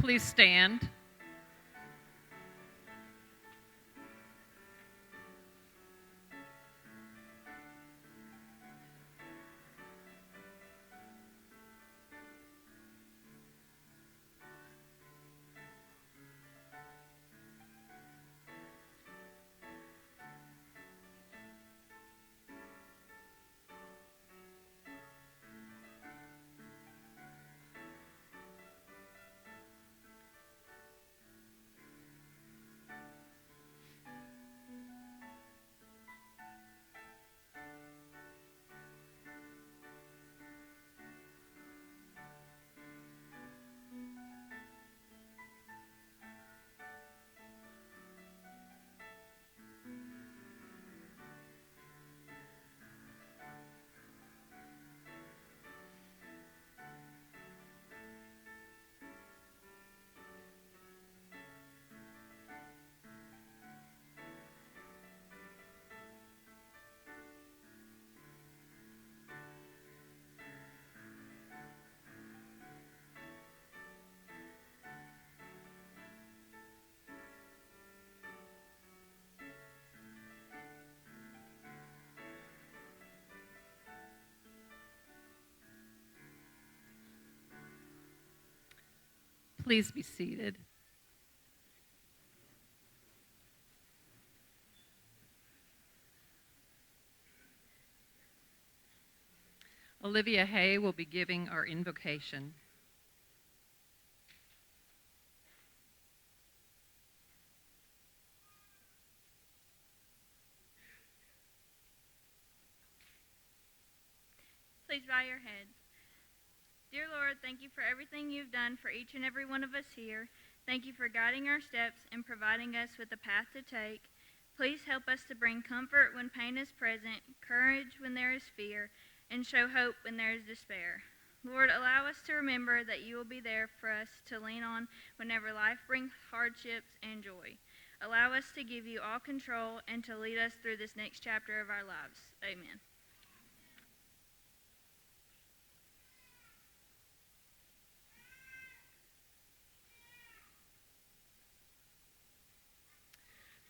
please stand? Please be seated. Olivia Hay will be giving our invocation. Please bow your heads. Dear Lord, thank you for everything you've done for each and every one of us here. Thank you for guiding our steps and providing us with a path to take. Please help us to bring comfort when pain is present, courage when there is fear, and show hope when there is despair. Lord, allow us to remember that you will be there for us to lean on whenever life brings hardships and joy. Allow us to give you all control and to lead us through this next chapter of our lives. Amen.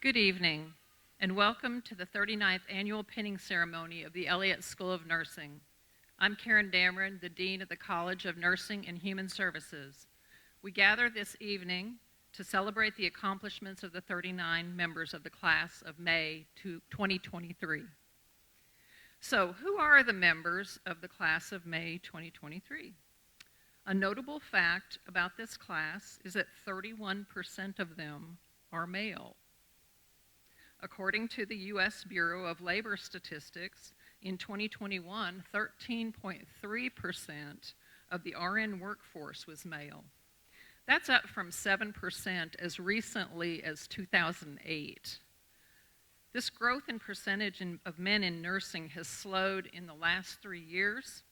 Good evening, and welcome to the 39th Annual Pinning Ceremony of the Elliott School of Nursing. I'm Karen Dameron, the Dean of the College of Nursing and Human Services. We gather this evening to celebrate the accomplishments of the 39 members of the class of May 2023. So, who are the members of the class of May 2023? A notable fact about this class is that 31% of them are male. According to the U.S. Bureau of Labor Statistics, in 2021, 13.3% of the RN workforce was male. That's up from 7% as recently as 2008. This growth in percentage of men in nursing has slowed in the last 3 years,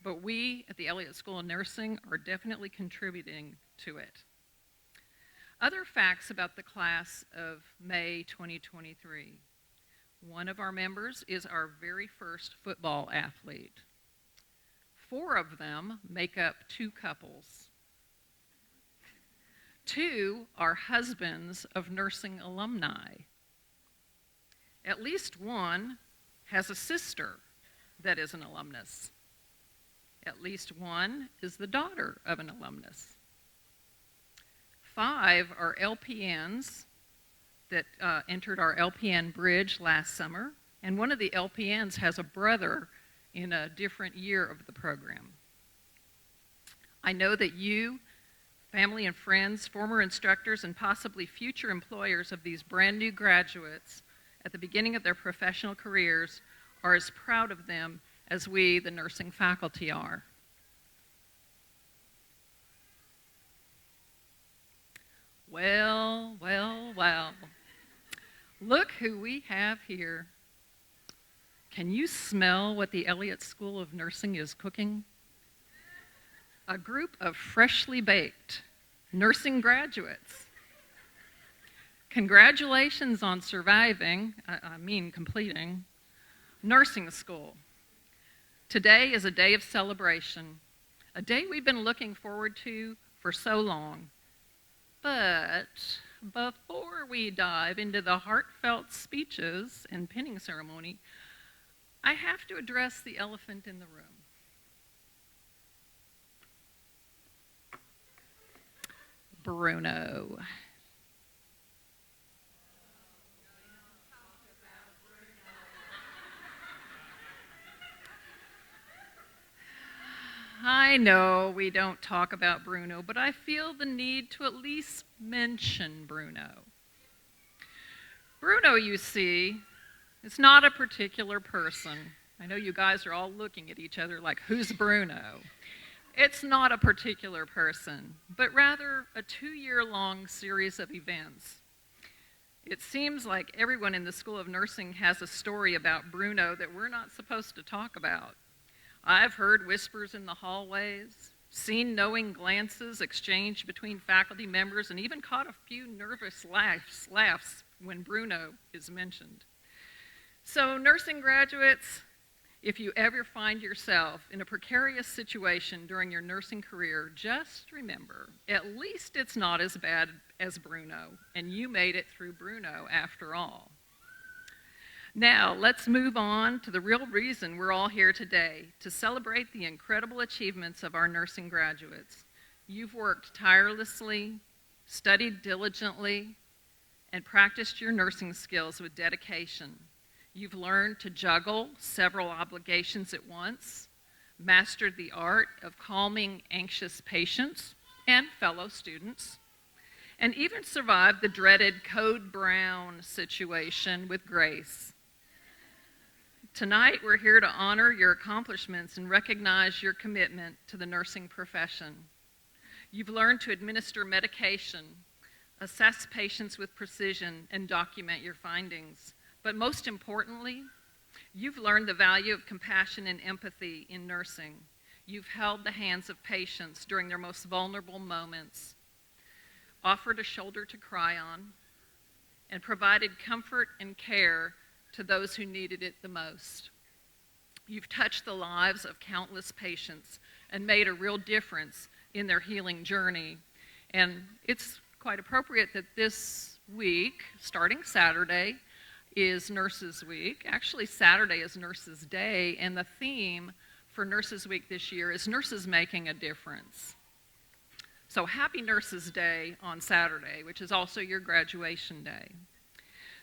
but we at the Elliott School of Nursing are definitely contributing to it. Other facts about the class of May 2023. One of our members is our very first football athlete. 4 of them make up 2 couples. 2 are husbands of nursing alumni. At least 1 has a sister that is an alumnus. At least 1 is the daughter of an alumnus. 5 are LPNs that entered our LPN bridge last summer, and one of the LPNs has a brother in a different year of the program. I know that you, family and friends, former instructors, and possibly future employers of these brand new graduates at the beginning of their professional careers are as proud of them as we, the nursing faculty, are. Well, well, well. Look who we have here. Can you smell what the Elliott School of Nursing is cooking? A group of freshly baked nursing graduates. Congratulations on surviving, completing, nursing school. Today is a day of celebration, a day we've been looking forward to for so long. But before we dive into the heartfelt speeches and pinning ceremony, I have to address the elephant in the room. Bruno. I know we don't talk about Bruno, but I feel the need to at least mention Bruno. Bruno, you see, is not a particular person. I know you guys are all looking at each other like, who's Bruno? It's not a particular person, but rather a 2-year-long series of events. It seems like everyone in the School of Nursing has a story about Bruno that we're not supposed to talk about. I've heard whispers in the hallways, seen knowing glances exchanged between faculty members, and even caught a few nervous laughs when Bruno is mentioned. So, nursing graduates, if you ever find yourself in a precarious situation during your nursing career, just remember, at least it's not as bad as Bruno, and you made it through Bruno after all. Now, let's move on to the real reason we're all here today, to celebrate the incredible achievements of our nursing graduates. You've worked tirelessly, studied diligently, and practiced your nursing skills with dedication. You've learned to juggle several obligations at once, mastered the art of calming anxious patients and fellow students, and even survived the dreaded Code Brown situation with grace. Tonight, we're here to honor your accomplishments and recognize your commitment to the nursing profession. You've learned to administer medication, assess patients with precision, and document your findings. But most importantly, you've learned the value of compassion and empathy in nursing. You've held the hands of patients during their most vulnerable moments, offered a shoulder to cry on, and provided comfort and care to those who needed it the most. You've touched the lives of countless patients and made a real difference in their healing journey. And it's quite appropriate that this week, starting Saturday, is Nurses Week. Actually, Saturday is Nurses Day, and the theme for Nurses Week this year is Nurses Making a Difference. So happy Nurses Day on Saturday, which is also your graduation day.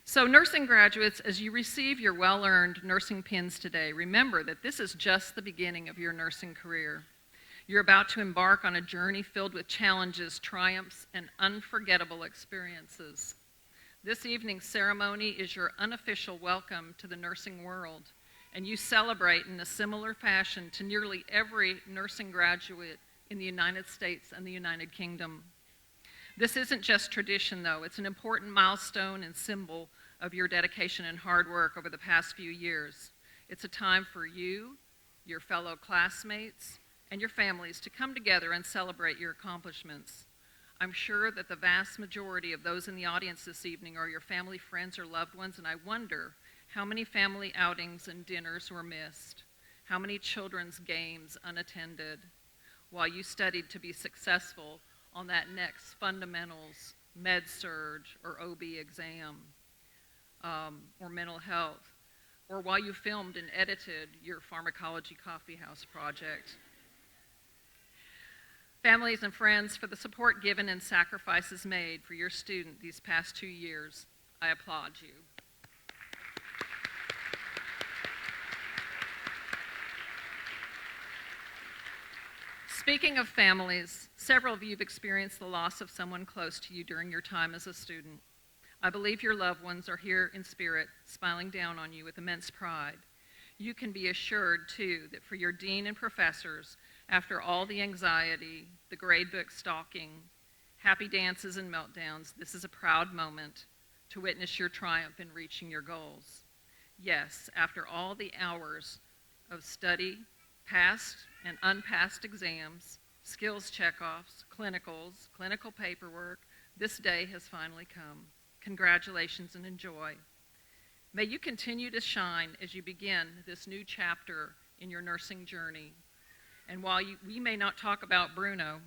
So nursing graduates, as you receive your well-earned nursing pins today, remember that this is just the beginning of your nursing career. You're about to embark on a journey filled with challenges, triumphs, and unforgettable experiences. This evening's ceremony is your unofficial welcome to the nursing world, and you celebrate in a similar fashion to nearly every nursing graduate in the United States and the United Kingdom. This isn't just tradition, though. It's an important milestone and symbol of your dedication and hard work over the past few years. It's a time for you, your fellow classmates, and your families to come together and celebrate your accomplishments. I'm sure that the vast majority of those in the audience this evening are your family, friends, or loved ones, and I wonder how many family outings and dinners were missed, how many children's games unattended, while you studied to be successful on that next fundamentals, med-surg, or OB exam, or mental health, or while you filmed and edited your pharmacology coffeehouse project. Families and friends, for the support given and sacrifices made for your student these past 2 years, I applaud you. Speaking of families, several of you have experienced the loss of someone close to you during your time as a student. I believe your loved ones are here in spirit, smiling down on you with immense pride. You can be assured, too, that for your dean and professors, after all the anxiety, the gradebook stalking, happy dances and meltdowns, this is a proud moment to witness your triumph in reaching your goals. Yes, after all the hours of study, past and unpassed exams, skills checkoffs, clinicals, clinical paperwork, this day has finally come. Congratulations and enjoy. May you continue to shine as you begin this new chapter in your nursing journey. And while we may not talk about Bruno,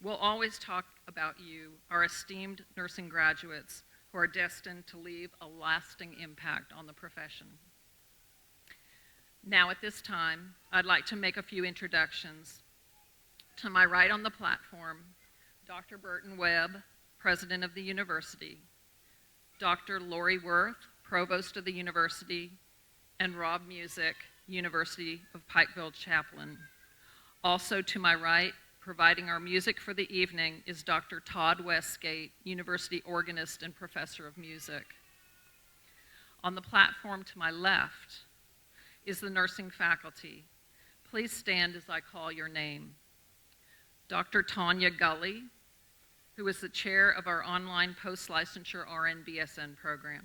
We'll always talk about you, our esteemed nursing graduates who are destined to leave a lasting impact on the profession. Now at this time, I'd like to make a few introductions. To my right on the platform, Dr. Burton Webb, President of the University, Dr. Lori Worth, Provost of the University, and Rob Music, University of Pikeville Chaplain. Also to my right, providing our music for the evening, is Dr. Todd Westgate, University organist and professor of music. On the platform to my left is the nursing faculty. Please stand as I call your name. Dr. Tanya Gully, who is the chair of our online post-licensure RN-BSN program.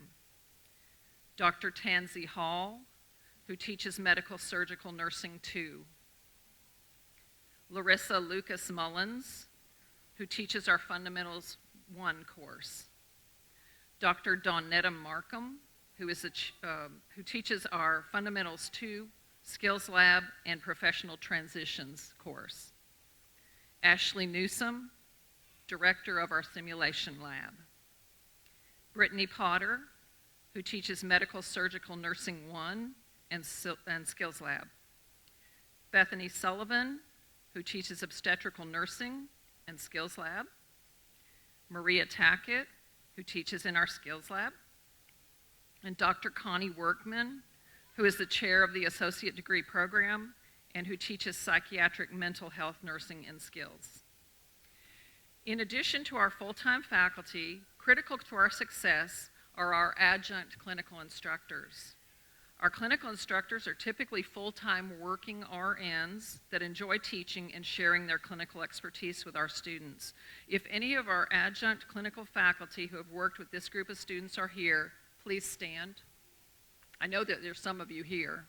Dr. Tansy Hall, who teaches Medical Surgical Nursing 2. Larissa Lucas Mullins, who teaches our Fundamentals 1 course. Dr. Dawnetta Markham, who teaches our Fundamentals 2, Skills Lab, and Professional Transitions course. Ashley Newsom, Director of our Simulation Lab. Brittany Potter, who teaches Medical Surgical Nursing 1 and Skills Lab. Bethany Sullivan, who teaches Obstetrical Nursing and Skills Lab. Maria Tackett, who teaches in our Skills Lab. And Dr. Connie Workman, who is the chair of the Associate Degree Program and who teaches Psychiatric Mental Health Nursing and Skills. In addition to our full-time faculty, critical to our success are our adjunct clinical instructors. Our clinical instructors are typically full-time working RNs that enjoy teaching and sharing their clinical expertise with our students. If any of our adjunct clinical faculty who have worked with this group of students are here, please stand. I know that there's some of you here.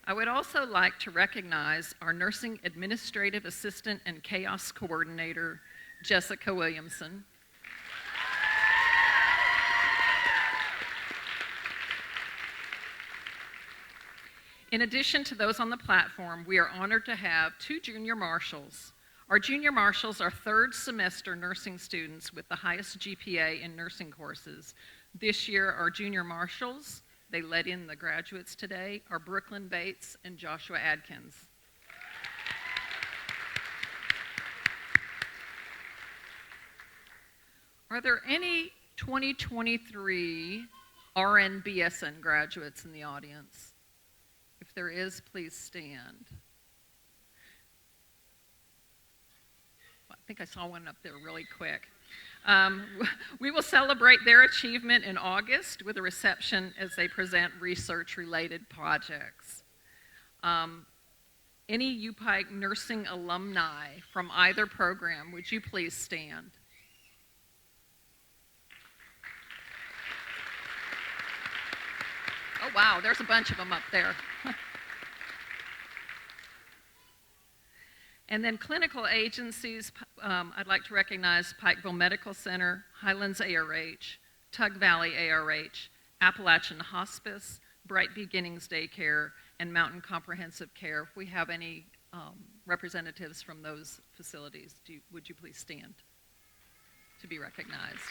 I would also like to recognize our Nursing Administrative Assistant and Chaos Coordinator, Jessica Williamson. In addition to those on the platform, we are honored to have 2 junior marshals. Our junior marshals are third semester nursing students with the highest GPA in nursing courses. This year, our junior marshals, they led in the graduates today, are Brooklyn Bates and Joshua Adkins. Are there any 2023 RN-BSN graduates in the audience? If there is, please stand. I think I saw one up there really quick. We will celebrate their achievement in August with a reception as they present research-related projects. Any UPike nursing alumni from either program, would you please stand? Oh wow, there's a bunch of them up there. And then clinical agencies, I'd like to recognize Pikeville Medical Center, Highlands ARH, Tug Valley ARH, Appalachian Hospice, Bright Beginnings Daycare, and Mountain Comprehensive Care. If we have any representatives from those facilities, would you please stand to be recognized?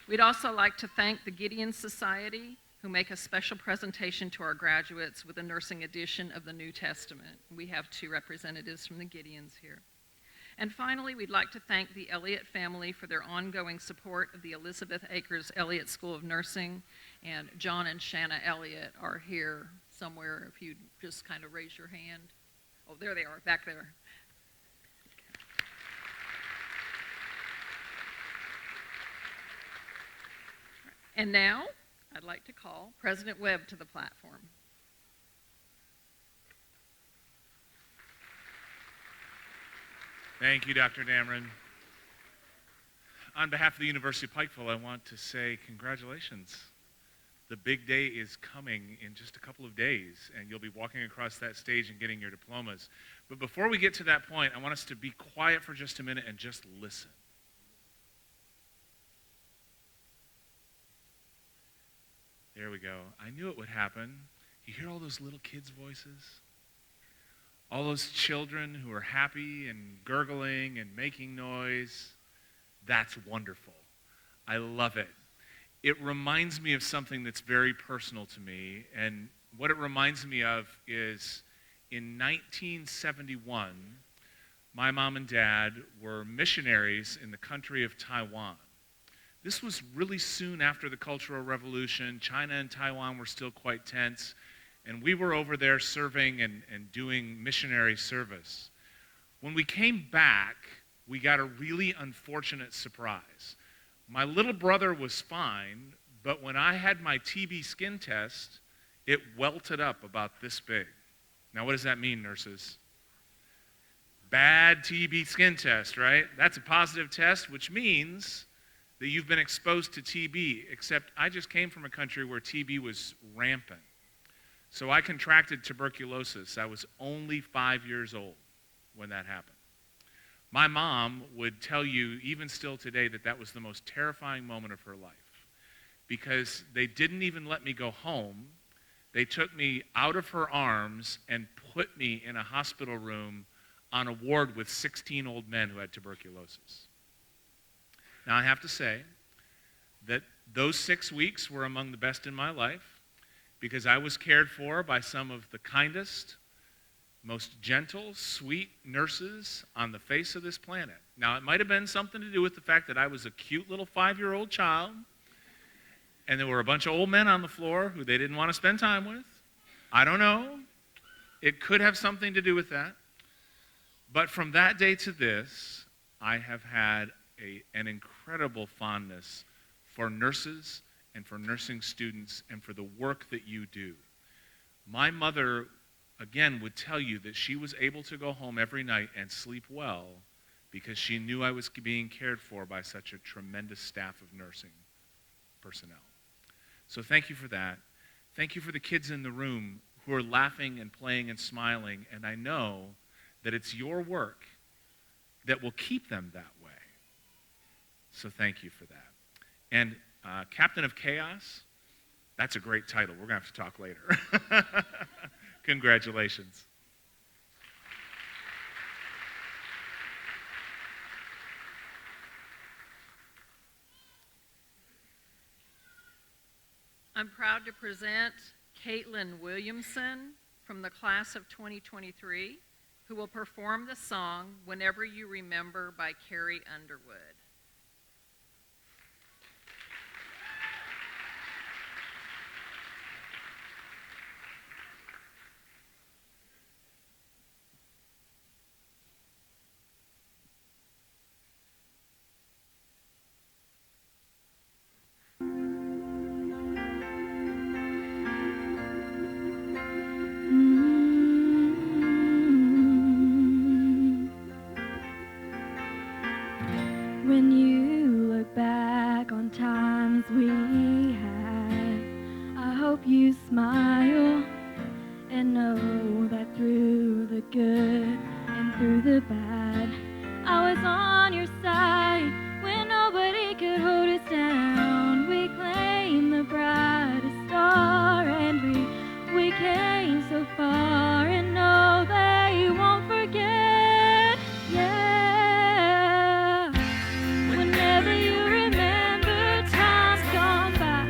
We'd also like to thank the Gideon Society, who make a special presentation to our graduates with a nursing edition of the New Testament. We have 2 representatives from the Gideons here. And finally, we'd like to thank the Elliott family for their ongoing support of the Elizabeth Acres Elliott School of Nursing, and John and Shanna Elliott are here somewhere if you'd just kind of raise your hand. Oh, there they are, back there. And now, I'd like to call President Webb to the platform. Thank you, Dr. Dameron. On behalf of the University of Pikeville, I want to say congratulations. The big day is coming in just a couple of days, and you'll be walking across that stage and getting your diplomas. But before we get to that point, I want us to be quiet for just a minute and just listen. There we go. I knew it would happen. You hear all those little kids' voices? All those children who are happy and gurgling and making noise. That's wonderful. I love it. It reminds me of something that's very personal to me, and what it reminds me of is in 1971, my mom and dad were missionaries in the country of Taiwan. This was really soon after the Cultural Revolution. China and Taiwan were still quite tense, and we were over there serving and doing missionary service. When we came back, we got a really unfortunate surprise. My little brother was fine, but when I had my TB skin test, it welted up about this big. Now, what does that mean, nurses? Bad TB skin test, right? That's a positive test, which means that you've been exposed to TB, except I just came from a country where TB was rampant. So I contracted tuberculosis. I was only 5 years old when that happened. My mom would tell you, even still today, that that was the most terrifying moment of her life because they didn't even let me go home. They took me out of her arms and put me in a hospital room on a ward with 16 old men who had tuberculosis. Now, I have to say that those 6 weeks were among the best in my life because I was cared for by some of the kindest, most gentle, sweet nurses on the face of this planet. Now, it might have been something to do with the fact that I was a cute little 5-year-old child, and there were a bunch of old men on the floor who they didn't want to spend time with. I don't know. It could have something to do with that. But from that day to this, I have had an incredible fondness for nurses and for nursing students and for the work that you do. My mother, again, would tell you that she was able to go home every night and sleep well because she knew I was being cared for by such a tremendous staff of nursing personnel. So thank you for that. Thank you for the kids in the room who are laughing and playing and smiling, and I know that it's your work that will keep them that way. So thank you for that. And Captain of Chaos, that's a great title. We're going to have to talk later. Congratulations. I'm proud to present Caitlin Williamson from the class of 2023, who will perform the song Whenever You Remember by Carrie Underwood. When you look back on times we had, I hope you smile and know that through the good and through the bad, I was on your side when nobody could hold us down. We claimed the brightest star and we came so far and know they won't forget. Yeah. Whenever you remember times gone by,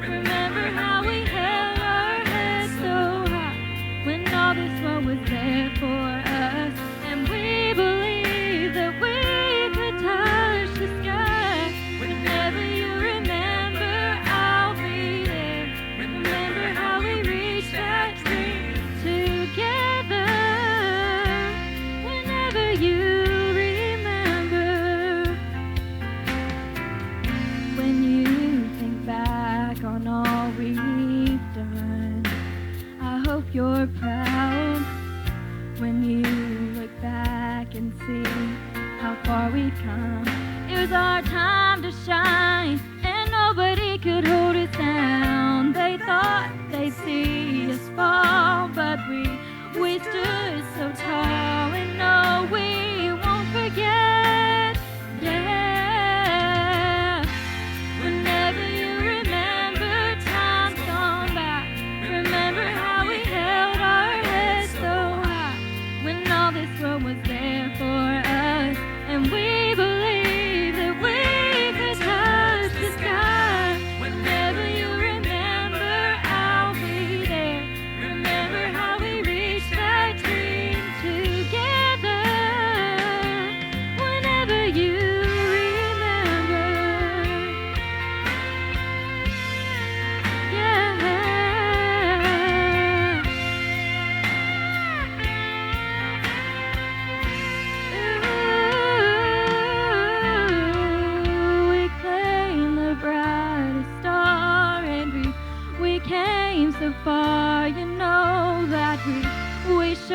remember how we held our heads so high when all this world was there for us, and we believed that we could touch the sky. Whenever you remember, I'll be there. Remember how we reached that dream together. Whenever you remember, when you think back on all we've done, I hope you're proud when you look back and see how far we've come. It was our time to shine, and nobody could hold us down. They thought they'd see us fall, but we stood so tall, and no, we won't forget. Yeah. Whenever you remember times gone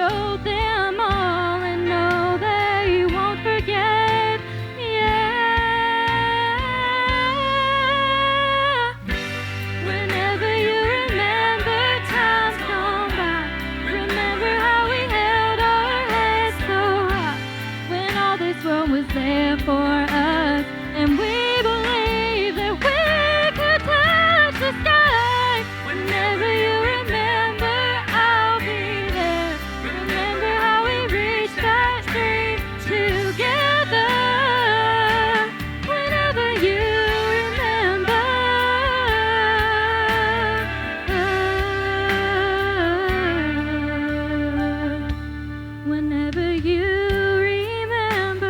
show them all and know they won't forget. Yeah. Whenever you remember times gone by, remember how we held our heads so high when all this world was there for us, and we believed that we could touch the sky. Whenever you remember, I'll be there. Remember how we reached that dream together. Whenever you remember, whenever you remember,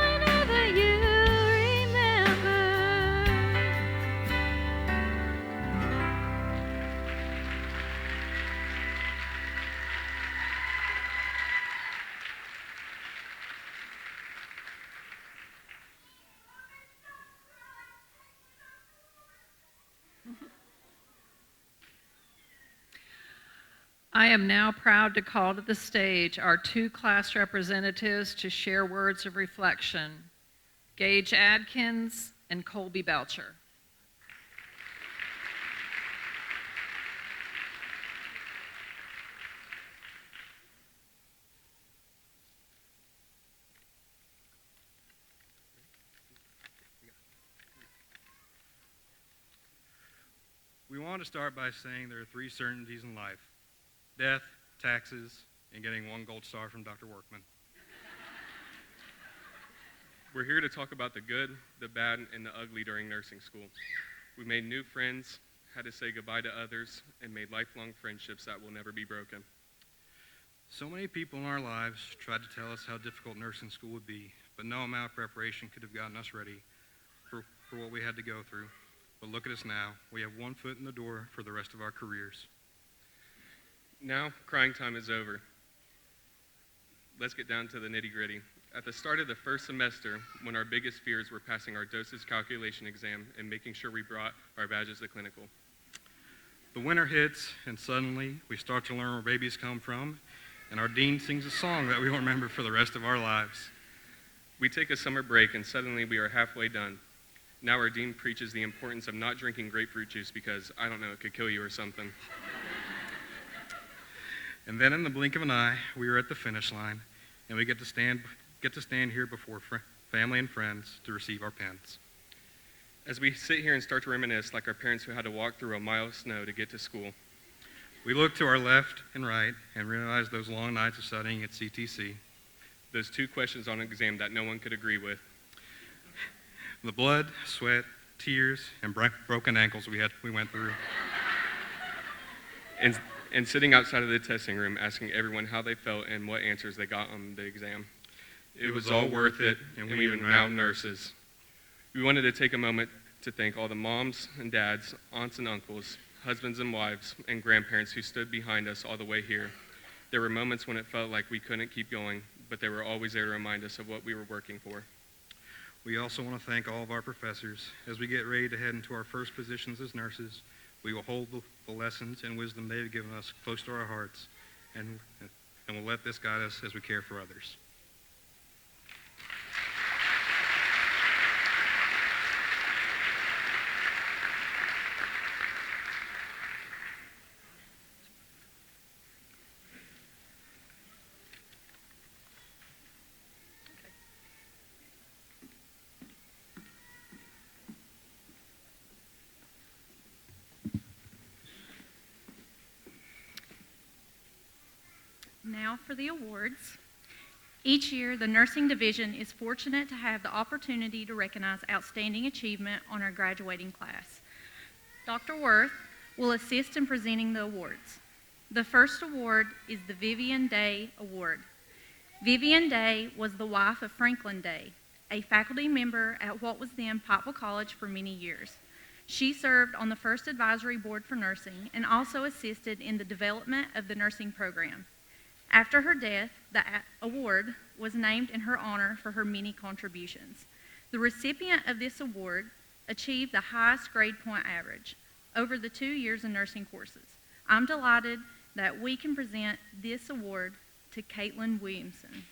whenever you remember. I am now proud to call to the stage our two class representatives to share words of reflection, Gage Adkins and Colby Belcher. We want to start by saying there are three certainties in life: death, taxes, and getting one gold star from Dr. Workman. We're here to talk about the good, the bad, and the ugly during nursing school. We made new friends, had to say goodbye to others, and made lifelong friendships that will never be broken. So many people in our lives tried to tell us how difficult nursing school would be, but no amount of preparation could have gotten us ready for what we had to go through. But look at us now. We have one foot in the door for the rest of our careers. Now, crying time is over. Let's get down to the nitty-gritty. At the start of the first semester, when our biggest fears were passing our dosage calculation exam and making sure we brought our badges to clinical. The winter hits, and suddenly we start to learn where babies come from, and our dean sings a song that we will remember for the rest of our lives. We take a summer break, and suddenly we are halfway done. Now our dean preaches the importance of not drinking grapefruit juice because, I don't know, it could kill you or something. And then in the blink of an eye, we are at the finish line, and we get to stand here before family and friends to receive our pens. As we sit here and start to reminisce like our parents who had to walk through a mile of snow to get to school, we look to our left and right and realize those long nights of studying at CTC. those two questions on an exam that no one could agree with. The blood, sweat, tears, and broken ankles we went through. And sitting outside of the testing room asking everyone how they felt and what answers they got on the exam. It was all worth it, and we even now nurses. We wanted to take a moment to thank all the moms and dads, aunts and uncles, husbands and wives, and grandparents who stood behind us all the way here. There were moments when it felt like we couldn't keep going, but they were always there to remind us of what we were working for. We also want to thank all of our professors. As we get ready to head into our first positions as nurses, we will hold the lessons and wisdom they have given us close to our hearts, and we'll let this guide us as we care for others. Now for the awards. Each year, the nursing division is fortunate to have the opportunity to recognize outstanding achievement on our graduating class. Dr. Worth will assist in presenting the awards. The first award is the Vivian Day Award. Vivian Day was the wife of Franklin Day, a faculty member at what was then Pikeville College for many years. She served on the first advisory board for nursing and also assisted in the development of the nursing program. After her death, the award was named in her honor for her many contributions. The recipient of this award achieved the highest grade point average, over the 2 years of nursing courses. I'm delighted that we can present this award to Caitlin Williamson.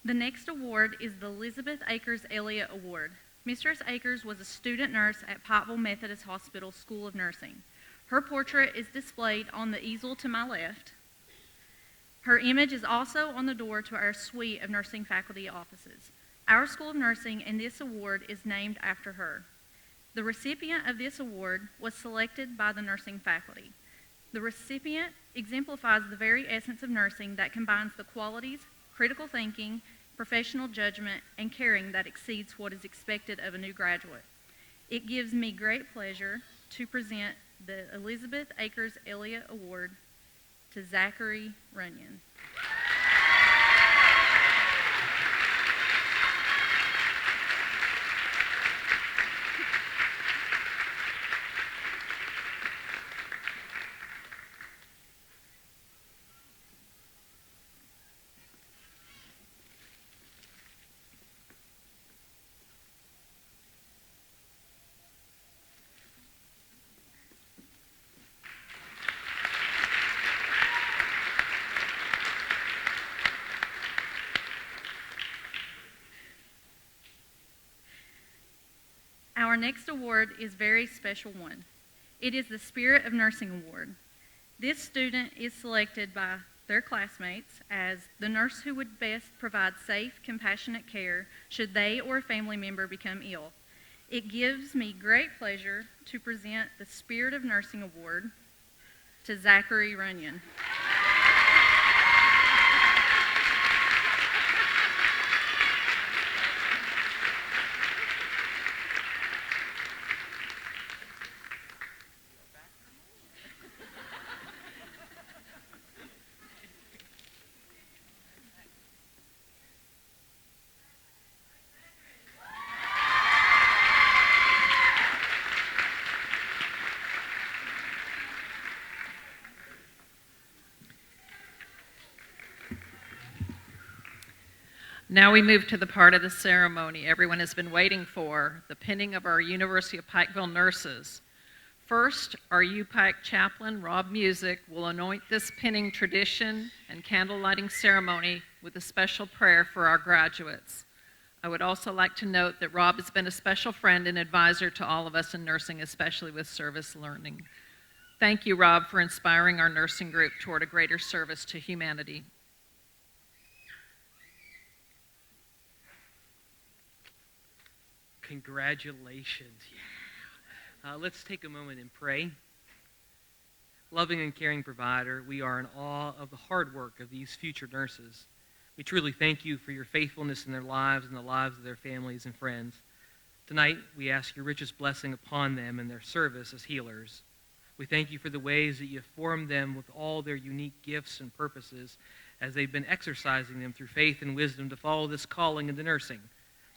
The next award is the Elizabeth Akers Elliott Award. Mistress Akers was a student nurse at Pikeville Methodist Hospital School of Nursing. Her portrait is displayed on the easel to my left. Her image is also on the door to our suite of nursing faculty offices. Our School of Nursing and this award is named after her. The recipient of this award was selected by the nursing faculty. The recipient exemplifies the very essence of nursing that combines the qualities, critical thinking, professional judgment, and caring that exceeds what is expected of a new graduate. It gives me great pleasure to present the Elizabeth Akers Elliott Award to Zachary Runyon. Our next award is a very special one. It is the Spirit of Nursing Award. This student is selected by their classmates as the nurse who would best provide safe, compassionate care should they or a family member become ill. It gives me great pleasure to present the Spirit of Nursing Award to Zachary Runyon. Now we move to the part of the ceremony everyone has been waiting for, the pinning of our University of Pikeville nurses. First, our UPike chaplain, Rob Music, will anoint this pinning tradition and candle lighting ceremony with a special prayer for our graduates. I would also like to note that Rob has been a special friend and advisor to all of us in nursing, especially with service learning. Thank you, Rob, for inspiring our nursing group toward a greater service to humanity. Congratulations. Yeah. Let's take a moment and pray. Loving and caring provider, we are in awe of the hard work of these future nurses. We truly thank you for your faithfulness in their lives and the lives of their families and friends. Tonight, we ask your richest blessing upon them and their service as healers. We thank you for the ways that you have formed them with all their unique gifts and purposes as they've been exercising them through faith and wisdom to follow this calling into nursing.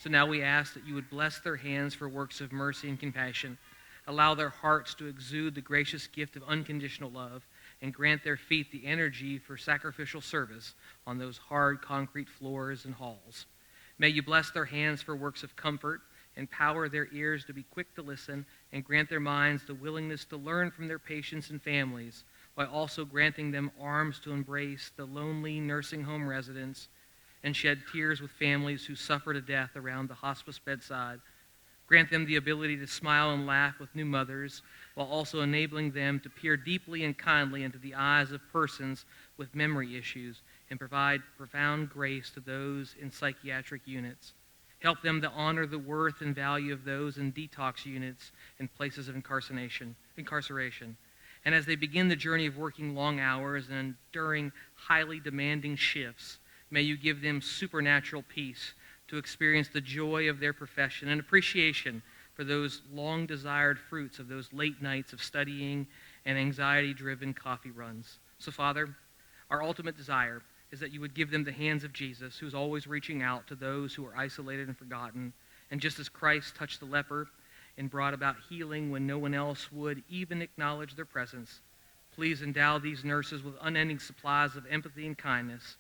So now we ask that you would bless their hands for works of mercy and compassion, allow their hearts to exude the gracious gift of unconditional love, and grant their feet the energy for sacrificial service on those hard concrete floors and halls. May you bless their hands for works of comfort, empower their ears to be quick to listen, and grant their minds the willingness to learn from their patients and families, while also granting them arms to embrace the lonely nursing home residents and shed tears with families who suffer to death around the hospice bedside. Grant them the ability to smile and laugh with new mothers, while also enabling them to peer deeply and kindly into the eyes of persons with memory issues and provide profound grace to those in psychiatric units. Help them to honor the worth and value of those in detox units and places of incarceration. And as they begin the journey of working long hours and enduring highly demanding shifts, may you give them supernatural peace to experience the joy of their profession and appreciation for those long-desired fruits of those late nights of studying and anxiety-driven coffee runs. So, Father, our ultimate desire is that you would give them the hands of Jesus, who's always reaching out to those who are isolated and forgotten. And just as Christ touched the leper and brought about healing when no one else would even acknowledge their presence, please endow these nurses with unending supplies of empathy and kindness.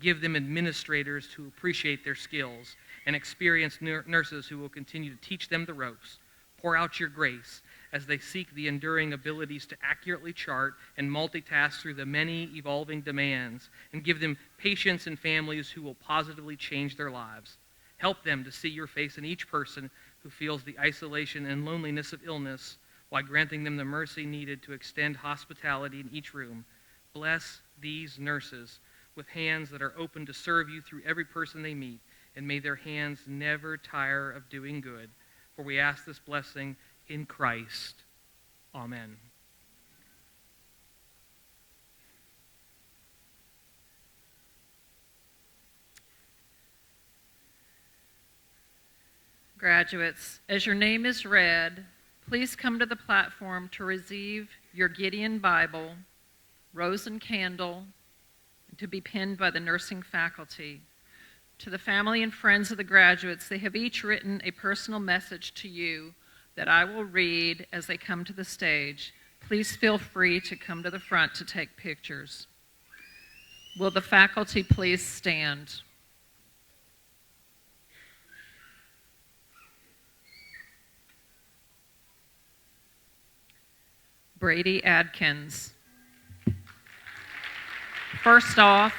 Give them administrators who appreciate their skills and experienced nurses who will continue to teach them the ropes. Pour out your grace as they seek the enduring abilities to accurately chart and multitask through the many evolving demands, and give them patience and families who will positively change their lives. Help them to see your face in each person who feels the isolation and loneliness of illness, while granting them the mercy needed to extend hospitality in each room. Bless these nurses with hands that are open to serve you through every person they meet, and may their hands never tire of doing good. For we ask this blessing in Christ. Amen. Graduates, as your name is read, please come to the platform to receive your Gideon Bible, rose and candle, and to be pinned by the nursing faculty. To the family and friends of the graduates, they have each written a personal message to you that I will read as they come to the stage. Please feel free to come to the front to take pictures. Will the faculty please stand? Brady Adkins. First off,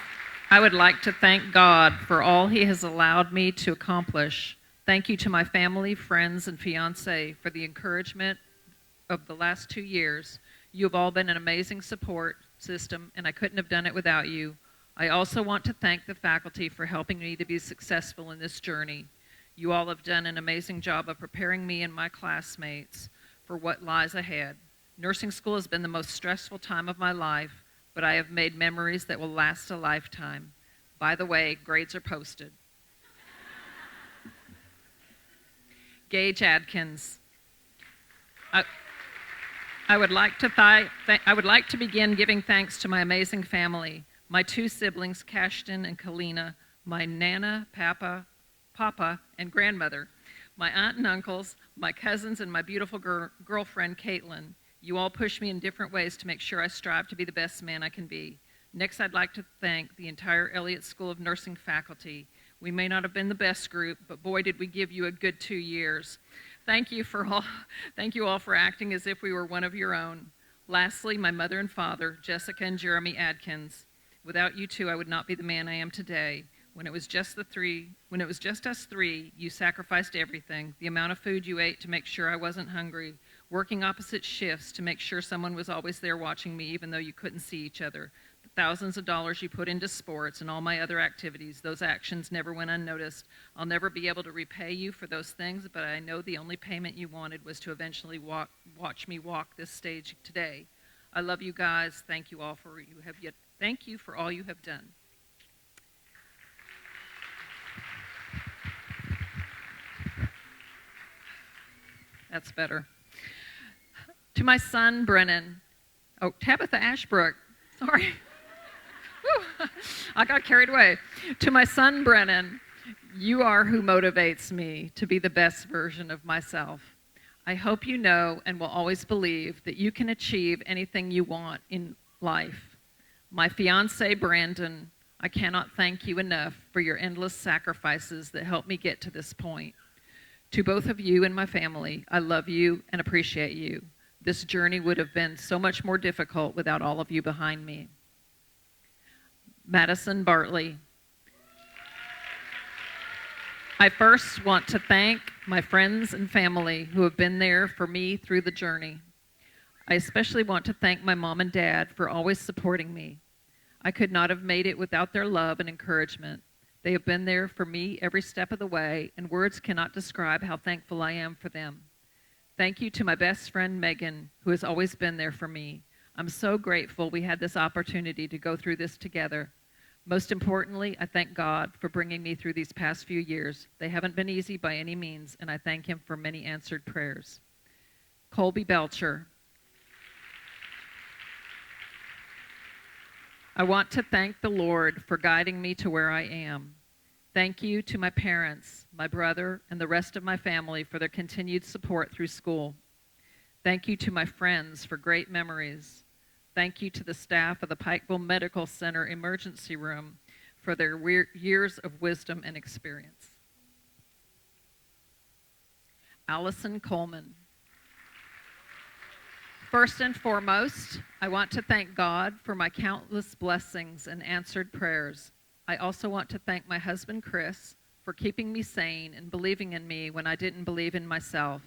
I would like to thank God for all He has allowed me to accomplish. Thank you to my family, friends, and fiancé for the encouragement of the last 2 years. You have all been an amazing support system, and I couldn't have done it without you. I also want to thank the faculty for helping me to be successful in this journey. You all have done an amazing job of preparing me and my classmates for what lies ahead. Nursing school has been the most stressful time of my life, but I have made memories that will last a lifetime. By the way, grades are posted. Gage Adkins. I would like to begin giving thanks to my amazing family, my 2 siblings, Cashton and Kalina, my Nana, Papa, and grandmother, my aunt and uncles, my cousins, and my beautiful girlfriend, Caitlin. You all push me in different ways to make sure I strive to be the best man I can be. Next, I'd like to thank the entire Elliott School of Nursing faculty. We may not have been the best group, but boy, did we give you a good 2 years. Thank you all for acting as if we were one of your own. Lastly, my mother and father, Jessica and Jeremy Adkins. Without you two, I would not be the man I am today. When it was just us three, you sacrificed everything. The amount of food you ate to make sure I wasn't hungry, working opposite shifts to make sure someone was always there watching me even though you couldn't see each other. The thousands of dollars you put into sports and all my other activities, those actions never went unnoticed. I'll never be able to repay you for those things, but I know the only payment you wanted was to eventually watch me walk this stage today. I love you guys. Thank you for all you have done. That's better. To my son, Brennan. Oh, Tabitha Ashbrook. Sorry. Whew. I got carried away. To my son, Brennan, you are who motivates me to be the best version of myself. I hope you know and will always believe that you can achieve anything you want in life. My fiancé, Brandon, I cannot thank you enough for your endless sacrifices that helped me get to this point. To both of you and my family, I love you and appreciate you. This journey would have been so much more difficult without all of you behind me. Madison Bartley. I first want to thank my friends and family who have been there for me through the journey. I especially want to thank my mom and dad for always supporting me. I could not have made it without their love and encouragement. They have been there for me every step of the way, and words cannot describe how thankful I am for them. Thank you to my best friend, Megan, who has always been there for me. I'm so grateful we had this opportunity to go through this together. Most importantly, I thank God for bringing me through these past few years. They haven't been easy by any means, and I thank Him for many answered prayers. Colby Belcher. I want to thank the Lord for guiding me to where I am. Thank you to my parents, my brother, and the rest of my family for their continued support through school. Thank you to my friends for great memories. Thank you to the staff of the Pikeville Medical Center Emergency Room for their years of wisdom and experience. Allison Coleman. First and foremost, I want to thank God for my countless blessings and answered prayers. I also want to thank my husband, Chris, for keeping me sane and believing in me when I didn't believe in myself.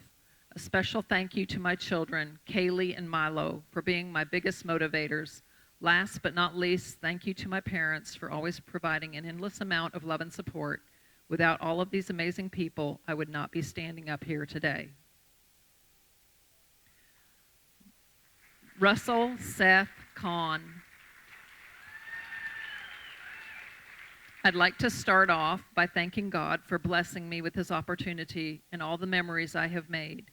A special thank you to my children, Kaylee and Milo, for being my biggest motivators. Last but not least, thank you to my parents for always providing an endless amount of love and support. Without all of these amazing people, I would not be standing up here today. Russell Seth Kahn. I'd like to start off by thanking God for blessing me with this opportunity and all the memories I have made.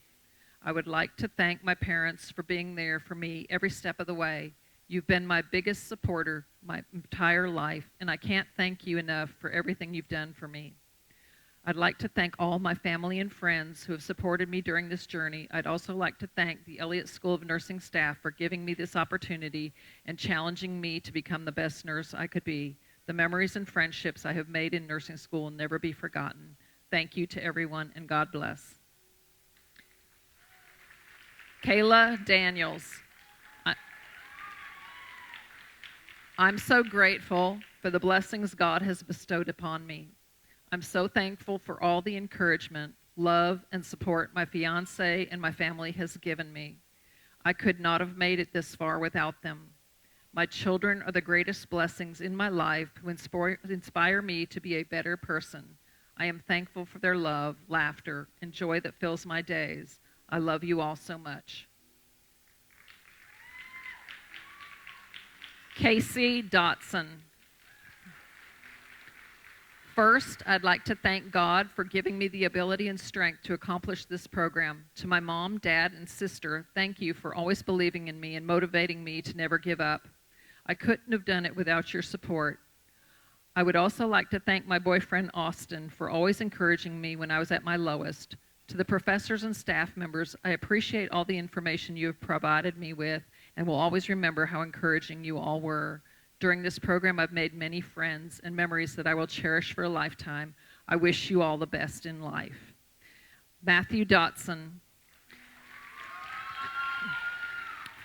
I would like to thank my parents for being there for me every step of the way. You've been my biggest supporter my entire life, and I can't thank you enough for everything you've done for me. I'd like to thank all my family and friends who have supported me during this journey. I'd also like to thank the Elliott School of Nursing staff for giving me this opportunity and challenging me to become the best nurse I could be. The memories and friendships I have made in nursing school will never be forgotten. Thank you to everyone, and God bless. Kayla Daniels. I'm so grateful for the blessings God has bestowed upon me. I'm so thankful for all the encouragement, love, and support my fiancé and my family has given me. I could not have made it this far without them. My children are the greatest blessings in my life who inspire me to be a better person. I am thankful for their love, laughter, and joy that fills my days. I love you all so much. Casey Dotson. First, I'd like to thank God for giving me the ability and strength to accomplish this program. To my mom, dad, and sister, thank you for always believing in me and motivating me to never give up. I couldn't have done it without your support. I would also like to thank my boyfriend, Austin, for always encouraging me when I was at my lowest. To the professors and staff members, I appreciate all the information you have provided me with and will always remember how encouraging you all were. During this program, I've made many friends and memories that I will cherish for a lifetime. I wish you all the best in life. Matthew Dotson.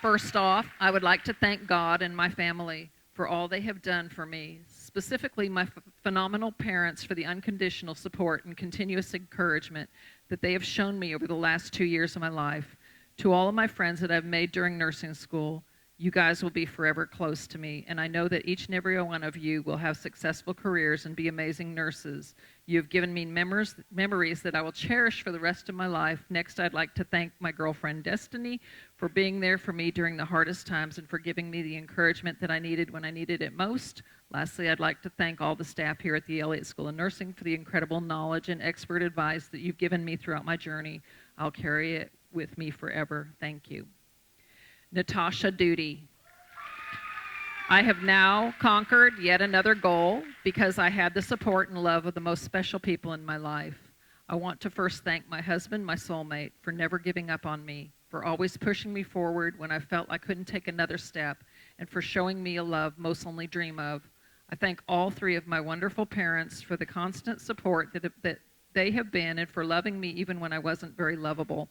First off, I would like to thank God and my family for all they have done for me, specifically my phenomenal parents for the unconditional support and continuous encouragement that they have shown me over the last 2 years of my life. To all of my friends that I've made during nursing school, you guys will be forever close to me, and I know that each and every one of you will have successful careers and be amazing nurses. You have given me memories that I will cherish for the rest of my life. Next, I'd like to thank my girlfriend, Destiny, for being there for me during the hardest times and for giving me the encouragement that I needed when I needed it most. Lastly, I'd like to thank all the staff here at the Elliott School of Nursing for the incredible knowledge and expert advice that you've given me throughout my journey. I'll carry it with me forever. Thank you. Natasha Duty. I have now conquered yet another goal because I had the support and love of the most special people in my life. I want to first thank my husband, my soulmate, for never giving up on me, for always pushing me forward when I felt I couldn't take another step, and for showing me a love most only dream of. I thank all three of my wonderful parents for the constant support that they have been and for loving me even when I wasn't very lovable.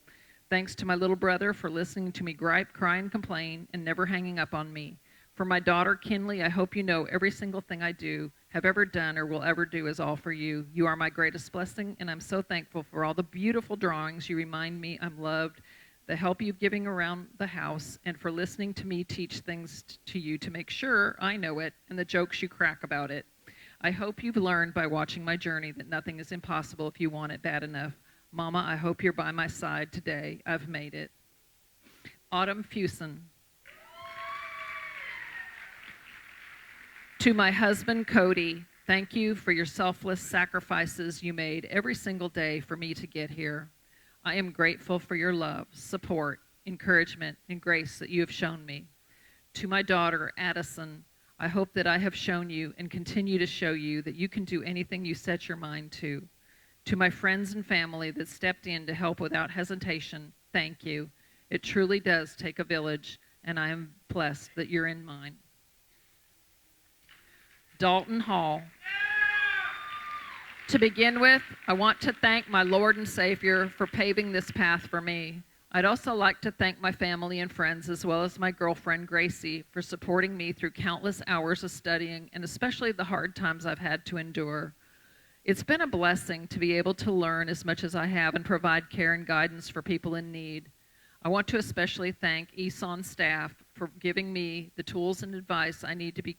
Thanks to my little brother for listening to me gripe, cry, and complain, and never hanging up on me. For my daughter, Kinley, I hope you know every single thing I do, have ever done, or will ever do is all for you. You are my greatest blessing, and I'm so thankful for all the beautiful drawings you remind me I'm loved, the help you've given around the house, and for listening to me teach things to you to make sure I know it, and the jokes you crack about it. I hope you've learned by watching my journey that nothing is impossible if you want it bad enough. Mama, I hope you're by my side today. I've made it. Autumn Fusen. To my husband, Cody, thank you for your selfless sacrifices you made every single day for me to get here. I am grateful for your love, support, encouragement, and grace that you have shown me. To my daughter, Addison, I hope that I have shown you and continue to show you that you can do anything you set your mind to. To my friends and family that stepped in to help without hesitation, thank you. It truly does take a village, and I am blessed that you're in mine. Dalton Hall. To begin with, I want to thank my Lord and Savior for paving this path for me. I'd also like to thank my family and friends, as well as my girlfriend, Gracie, for supporting me through countless hours of studying, and especially the hard times I've had to endure. It's been a blessing to be able to learn as much as I have and provide care and guidance for people in need. I want to especially thank ESON staff for giving me the tools and advice I need to be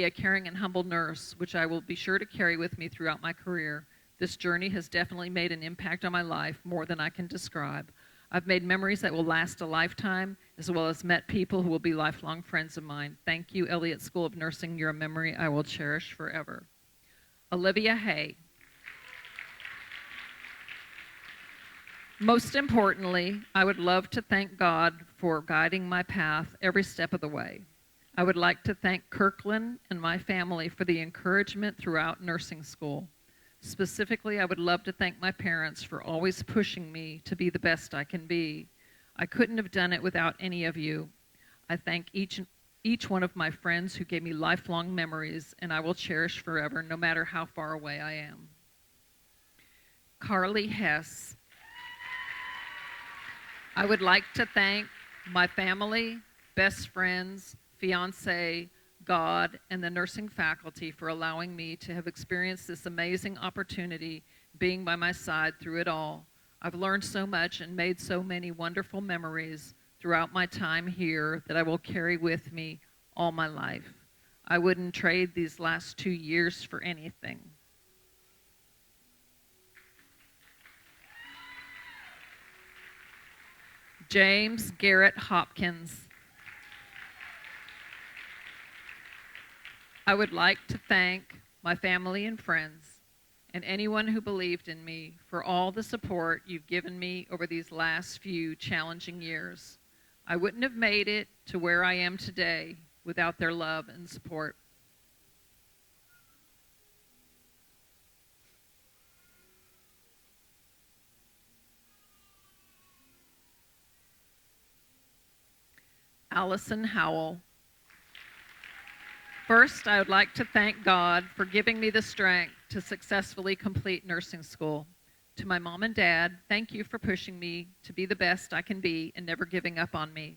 a caring and humble nurse, which I will be sure to carry with me throughout my career. This journey has definitely made an impact on my life, more than I can describe. I've made memories that will last a lifetime, as well as met people who will be lifelong friends of mine. Thank you, Elliott School of Nursing. You're a memory I will cherish forever. Olivia Hay. Most importantly, I would love to thank God for guiding my path every step of the way. I would like to thank Kirkland and my family for the encouragement throughout nursing school. Specifically, I would love to thank my parents for always pushing me to be the best I can be. I couldn't have done it without any of you. I thank each one of my friends who gave me lifelong memories, and I will cherish forever, no matter how far away I am. Carly Hess. I would like to thank my family, best friends, fiance, God, and the nursing faculty for allowing me to have experienced this amazing opportunity being by my side through it all. I've learned so much and made so many wonderful memories throughout my time here that I will carry with me all my life. I wouldn't trade these last 2 years for anything. James Garrett Hopkins. I would like to thank my family and friends and anyone who believed in me for all the support you've given me over these last few challenging years. I wouldn't have made it to where I am today without their love and support. Allison Howell. First, I would like to thank God for giving me the strength to successfully complete nursing school. To my mom and dad, thank you for pushing me to be the best I can be and never giving up on me.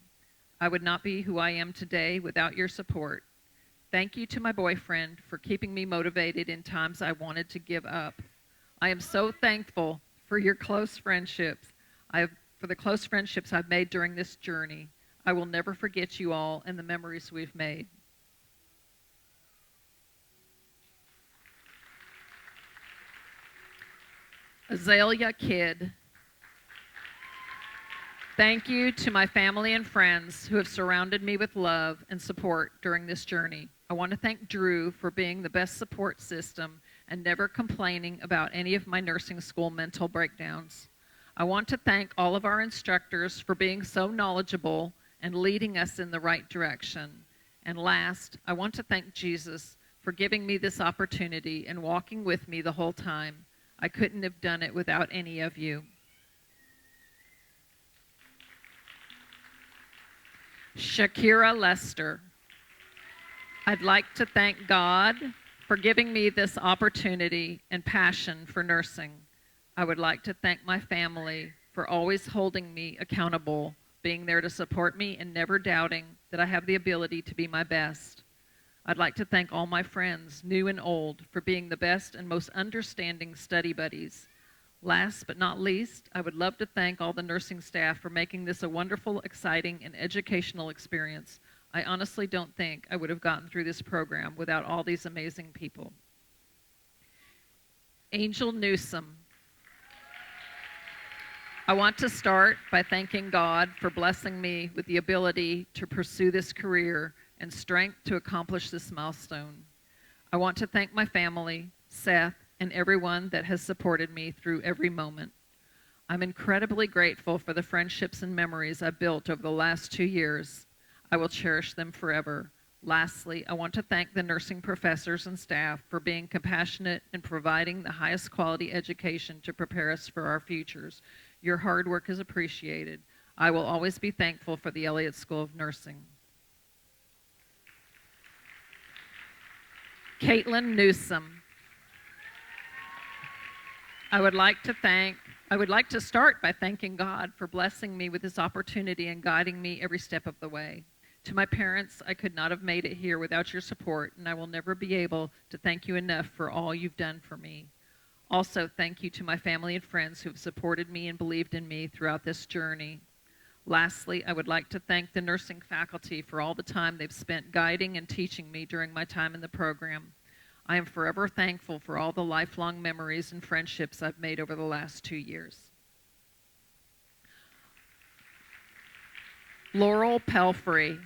I would not be who I am today without your support. Thank you to my boyfriend for keeping me motivated in times I wanted to give up. I am so thankful for your close friendships. For the close friendships I've made during this journey. I will never forget you all and the memories we've made. Azalea Kidd. Thank you to my family and friends who have surrounded me with love and support during this journey. I want to thank Drew for being the best support system and never complaining about any of my nursing school mental breakdowns. I want to thank all of our instructors for being so knowledgeable and leading us in the right direction. And last, I want to thank Jesus for giving me this opportunity and walking with me the whole time. I couldn't have done it without any of you. Shakira Lester. I'd like to thank God for giving me this opportunity and passion for nursing. I would like to thank my family for always holding me accountable, being there to support me and never doubting that I have the ability to be my best. I'd like to thank all my friends, new and old, for being the best and most understanding study buddies. Last but not least, I would love to thank all the nursing staff for making this a wonderful, exciting, and educational experience. I honestly don't think I would have gotten through this program without all these amazing people. Angel Newsom. I want to start by thanking God for blessing me with the ability to pursue this career and strength to accomplish this milestone. I want to thank my family, Seth, and everyone that has supported me through every moment. I'm incredibly grateful for the friendships and memories I've built over the last 2 years. I will cherish them forever. Lastly, I want to thank the nursing professors and staff for being compassionate and providing the highest quality education to prepare us for our futures. Your hard work is appreciated. I will always be thankful for the Elliott School of Nursing. Caitlin Newsom. I would like to start by thanking God for blessing me with this opportunity and guiding me every step of the way. To my parents, I could not have made it here without your support, and I will never be able to thank you enough for all you've done for me. Also, thank you to my family and friends who have supported me and believed in me throughout this journey. Lastly, I would like to thank the nursing faculty for all the time they've spent guiding and teaching me during my time in the program. I am forever thankful for all the lifelong memories and friendships I've made over the last 2 years. Laurel Pelfrey.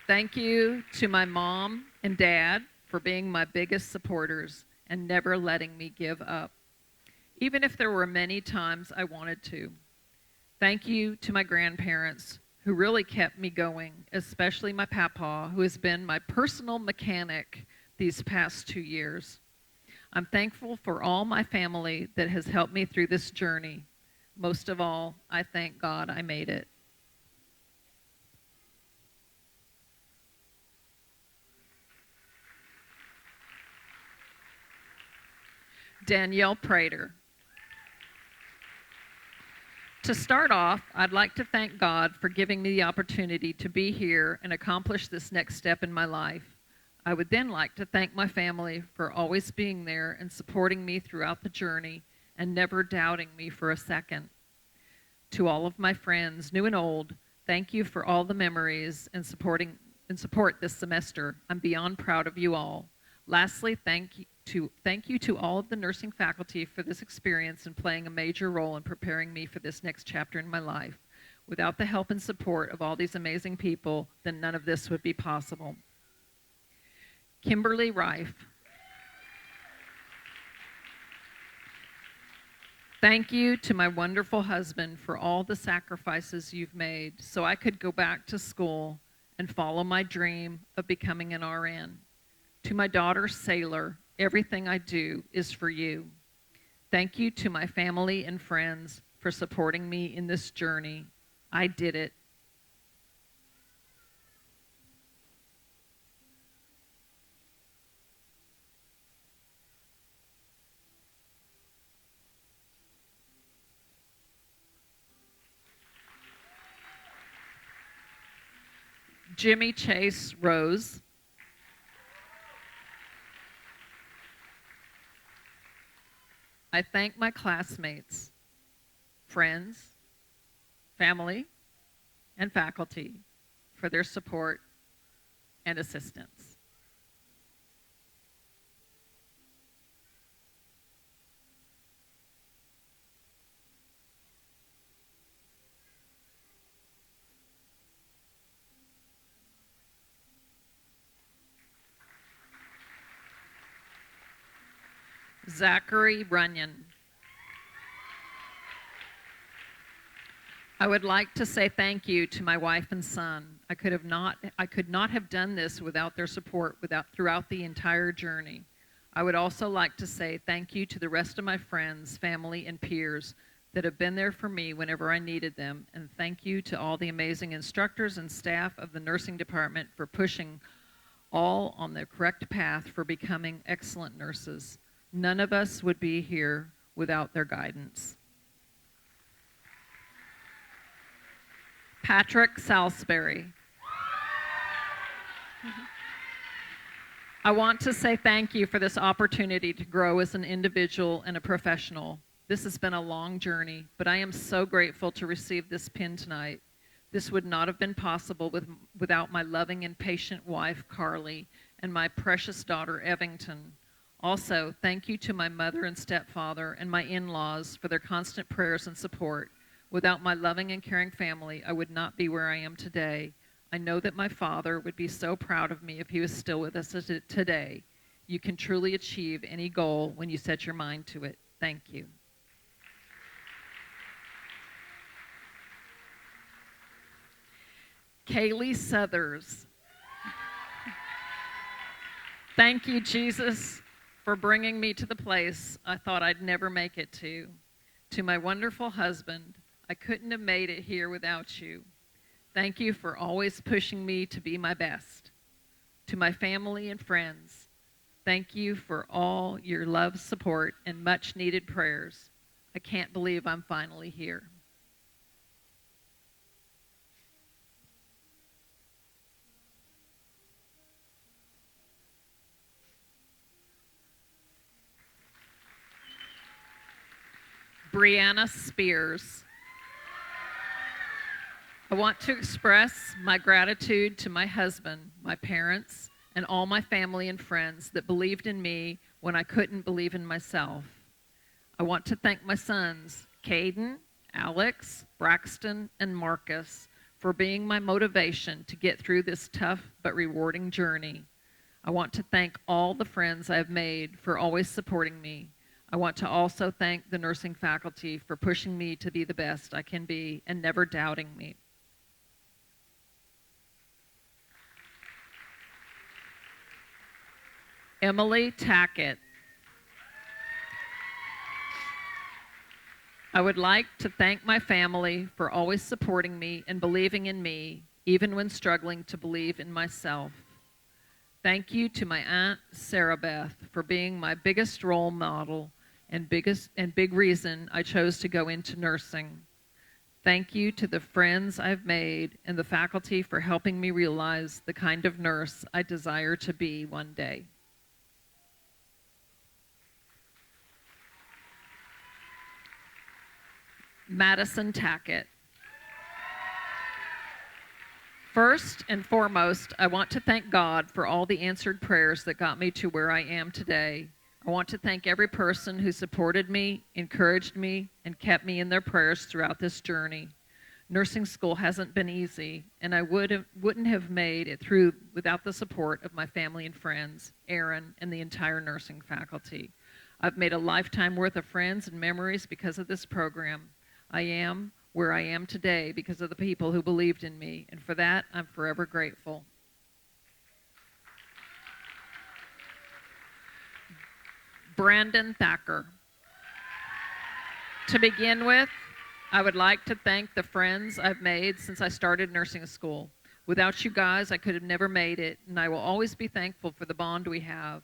Thank you to my mom and dad for being my biggest supporters and never letting me give up, even if there were many times I wanted to. Thank you to my grandparents who really kept me going, especially my papa, who has been my personal mechanic these past 2 years. I'm thankful for all my family that has helped me through this journey. Most of all, I thank God I made it. Danielle Prater. To start off, I'd like to thank God for giving me the opportunity to be here and accomplish this next step in my life. I would then like to thank my family for always being there and supporting me throughout the journey and never doubting me for a second. To all of my friends, new and old, thank you for all the memories and support this semester. I'm beyond proud of you all. Lastly, thank you to all of the nursing faculty for this experience and playing a major role in preparing me for this next chapter in my life. Without the help and support of all these amazing people, then none of this would be possible. Kimberly Rife. Thank you to my wonderful husband for all the sacrifices you've made so I could go back to school and follow my dream of becoming an RN. To my daughter, Sailor, everything I do is for you. Thank you to my family and friends for supporting me in this journey. I did it. Jimmy Chase Rose. I thank my classmates, friends, family, and faculty for their support and assistance. Zachary Runyon. I would like to say thank you to my wife and son. I could not have done this without their support throughout the entire journey. I would also like to say thank you to the rest of my friends, family, and peers that have been there for me whenever I needed them, and thank you to all the amazing instructors and staff of the nursing department for pushing all on the correct path for becoming excellent nurses. None of us would be here without their guidance. Patrick Salisbury. I want to say thank you for this opportunity to grow as an individual and a professional. This has been a long journey, but I am so grateful to receive this pin tonight. This would not have been possible without my loving and patient wife, Carly, and my precious daughter, Evington. Also, thank you to my mother and stepfather and my in-laws for their constant prayers and support. Without my loving and caring family, I would not be where I am today. I know that my Father would be so proud of me if he was still with us today. You can truly achieve any goal when you set your mind to it. Thank you. Kaylee Southers. Thank you, Jesus, for bringing me to the place I thought I'd never make it to. To my wonderful husband, I couldn't have made it here without you. Thank you for always pushing me to be my best. To my family and friends, thank you for all your love, support, and much needed prayers. I can't believe I'm finally here. Brianna Spears. I want to express my gratitude to my husband, my parents, and all my family and friends that believed in me when I couldn't believe in myself. I want to thank my sons, Caden, Alex, Braxton, and Marcus, for being my motivation to get through this tough but rewarding journey. I want to thank all the friends I have made for always supporting me. I want to also thank the nursing faculty for pushing me to be the best I can be and never doubting me. Emily Tackett. I would like to thank my family for always supporting me and believing in me, even when struggling to believe in myself. Thank you to my Aunt Sarah Beth for being my biggest role model and big reason I chose to go into nursing. Thank you to the friends I've made and the faculty for helping me realize the kind of nurse I desire to be one day. Madison Tackett. First and foremost, I want to thank God for all the answered prayers that got me to where I am today. I want to thank every person who supported me, encouraged me, and kept me in their prayers throughout this journey. Nursing school hasn't been easy, and I wouldn't have made it through without the support of my family and friends, Aaron, and the entire nursing faculty. I've made a lifetime worth of friends and memories because of this program. I am where I am today because of the people who believed in me, and for that, I'm forever grateful. Brandon Thacker. To begin with, I would like to thank the friends I've made since I started nursing school. Without you guys, I could have never made it, and I will always be thankful for the bond we have.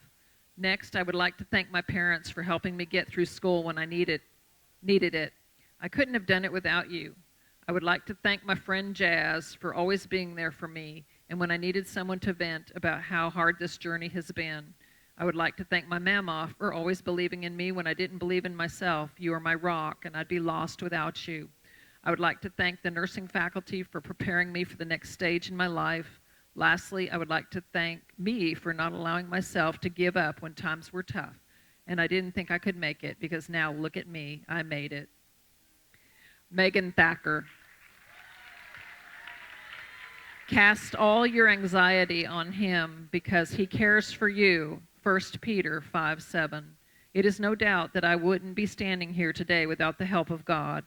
Next, I would like to thank my parents for helping me get through school when I needed it. I couldn't have done it without you. I would like to thank my friend Jazz for always being there for me, and when I needed someone to vent about how hard this journey has been. I would like to thank my mama for always believing in me when I didn't believe in myself. You are my rock, and I'd be lost without you. I would like to thank the nursing faculty for preparing me for the next stage in my life. Lastly, I would like to thank me for not allowing myself to give up when times were tough, and I didn't think I could make it, because now look at me, I made it. Megan Thacker. Cast all your anxiety on him because he cares for you. 1 Peter 5:7. It is no doubt that I wouldn't be standing here today without the help of God.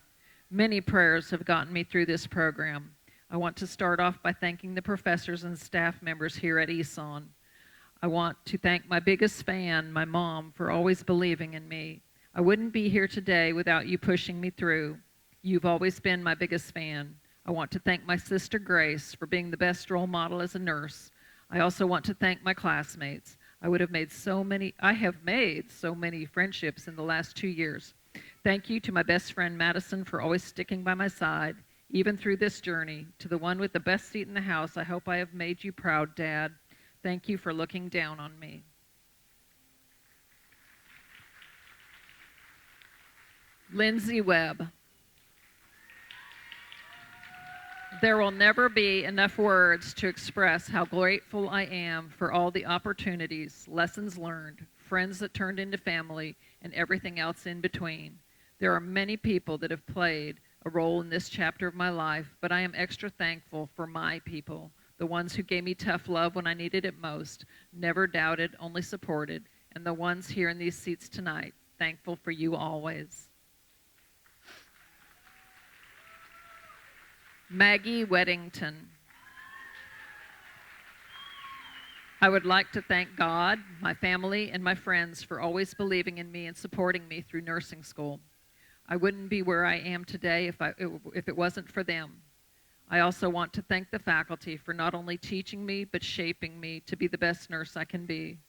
Many prayers have gotten me through this program. I want to start off by thanking the professors and staff members here at ESON. I want to thank my biggest fan, my mom, for always believing in me. I wouldn't be here today without you pushing me through. You've always been my biggest fan. I want to thank my sister Grace for being the best role model as a nurse. I also want to thank my classmates. I have made so many friendships in the last 2 years. Thank you to my best friend Madison for always sticking by my side, even through this journey. To the one with the best seat in the house, I hope I have made you proud, Dad. Thank you for looking down on me. Lindsay Webb. There will never be enough words to express how grateful I am for all the opportunities, lessons learned, friends that turned into family, and everything else in between. There are many people that have played a role in this chapter of my life, but I am extra thankful for my people, the ones who gave me tough love when I needed it most, never doubted, only supported, and the ones here in these seats tonight. Thankful for you always. Maggie Weddington. I would like to thank God, my family, and my friends for always believing in me and supporting me through nursing school. I wouldn't be where I am today if it wasn't for them. I also want to thank the faculty for not only teaching me, but shaping me to be the best nurse I can be.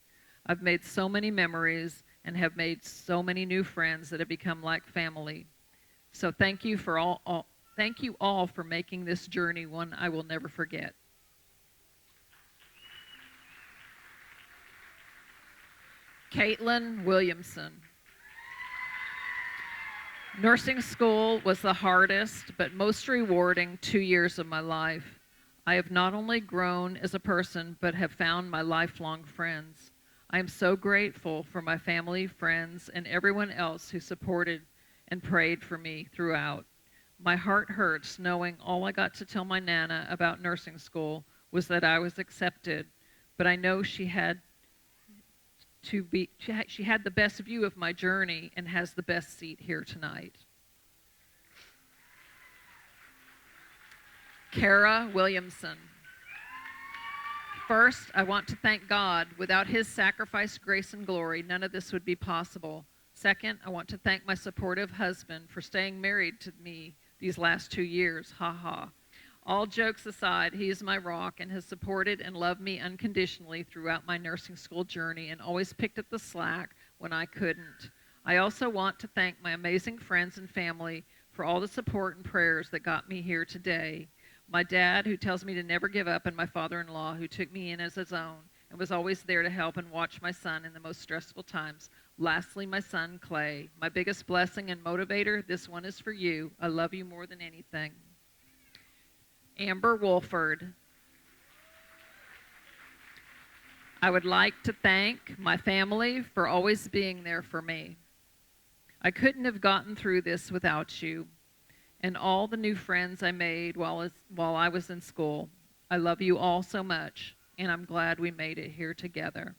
I've made so many memories and have made so many new friends that have become like family. So thank you all for making this journey one I will never forget. Caitlin Williamson. Nursing school was the hardest but most rewarding 2 years of my life. I have not only grown as a person, but have found my lifelong friends. I am so grateful for my family, friends, and everyone else who supported and prayed for me throughout. My heart hurts knowing all I got to tell my Nana about nursing school was that I was accepted, but I know she had the best view of my journey and has the best seat here tonight. Kara Williamson. First, I want to thank God. Without his sacrifice, grace, and glory, none of this would be possible. Second, I want to thank my supportive husband for staying married to me these last 2 years. Ha ha. All jokes aside, he is my rock and has supported and loved me unconditionally throughout my nursing school journey and always picked up the slack when I couldn't. I also want to thank my amazing friends and family for all the support and prayers that got me here today. My dad, who tells me to never give up, and my father-in-law, who took me in as his own and was always there to help and watch my son in the most stressful times. Lastly, my son, Clay. My biggest blessing and motivator, this one is for you. I love you more than anything. Amber Wolford. I would like to thank my family for always being there for me. I couldn't have gotten through this without you and all the new friends I made while I was in school. I love you all so much, and I'm glad we made it here together.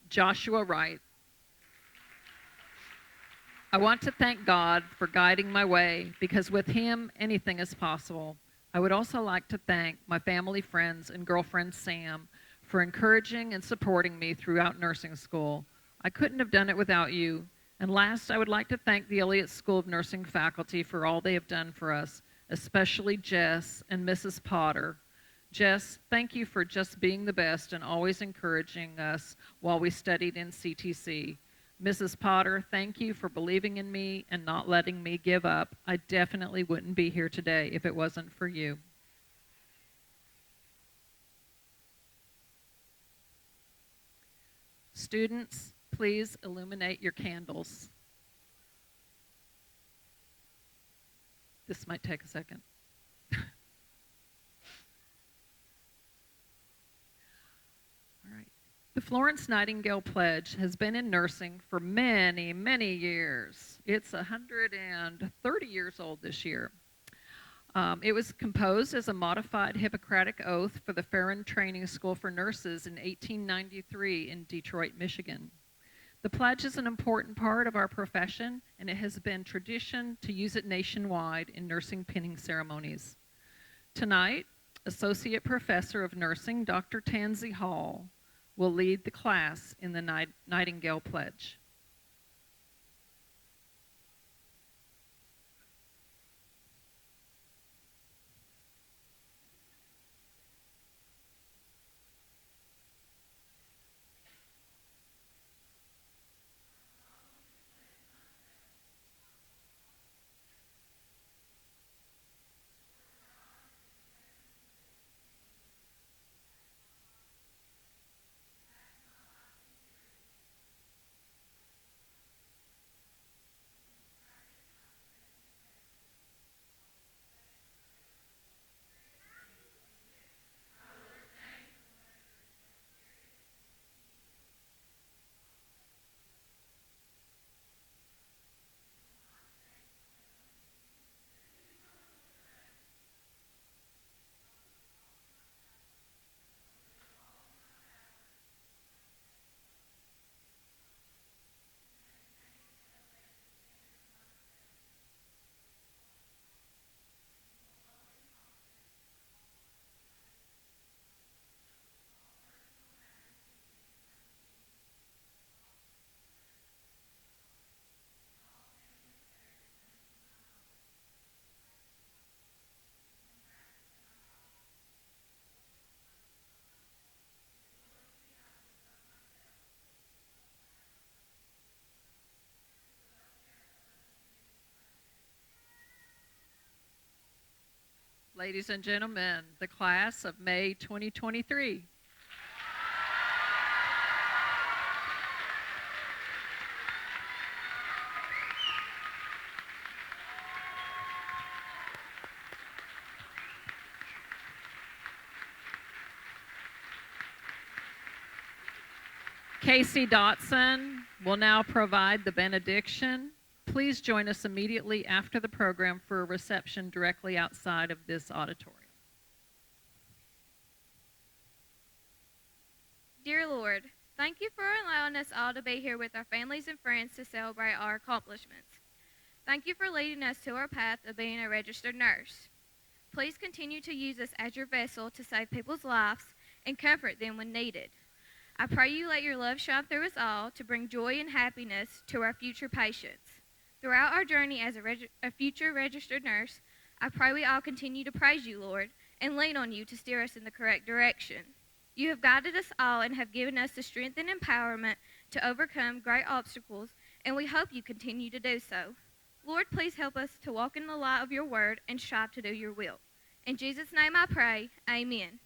Joshua Wright. I want to thank God for guiding my way because with him, anything is possible. I would also like to thank my family, friends, and girlfriend, Sam, for encouraging and supporting me throughout nursing school. I couldn't have done it without you. And last, I would like to thank the Elliott School of Nursing faculty for all they have done for us, especially Jess and Mrs. Potter. Jess, thank you for just being the best and always encouraging us while we studied in CTC. Mrs. Potter, thank you for believing in me and not letting me give up. I definitely wouldn't be here today if it wasn't for you. Students, please illuminate your candles. This might take a second. All right. The Florence Nightingale Pledge has been in nursing for many, many years. It's 130 years old this year. It was composed as a modified Hippocratic Oath for the Farron Training School for Nurses in 1893 in Detroit, Michigan. The pledge is an important part of our profession, and it has been tradition to use it nationwide in nursing pinning ceremonies. Tonight, Associate Professor of Nursing, Dr. Tansy Hall, will lead the class in the Nightingale Pledge. Ladies and gentlemen, the class of May 2023. Casey Dotson will now provide the benediction. Please join us immediately after the program for a reception directly outside of this auditorium. Dear Lord, thank you for allowing us all to be here with our families and friends to celebrate our accomplishments. Thank you for leading us to our path of being a registered nurse. Please continue to use us as your vessel to save people's lives and comfort them when needed. I pray you let your love shine through us all to bring joy and happiness to our future patients. Throughout our journey as a future registered nurse, I pray we all continue to praise you, Lord, and lean on you to steer us in the correct direction. You have guided us all and have given us the strength and empowerment to overcome great obstacles, and we hope you continue to do so. Lord, please help us to walk in the light of your word and strive to do your will. In Jesus' name I pray, amen.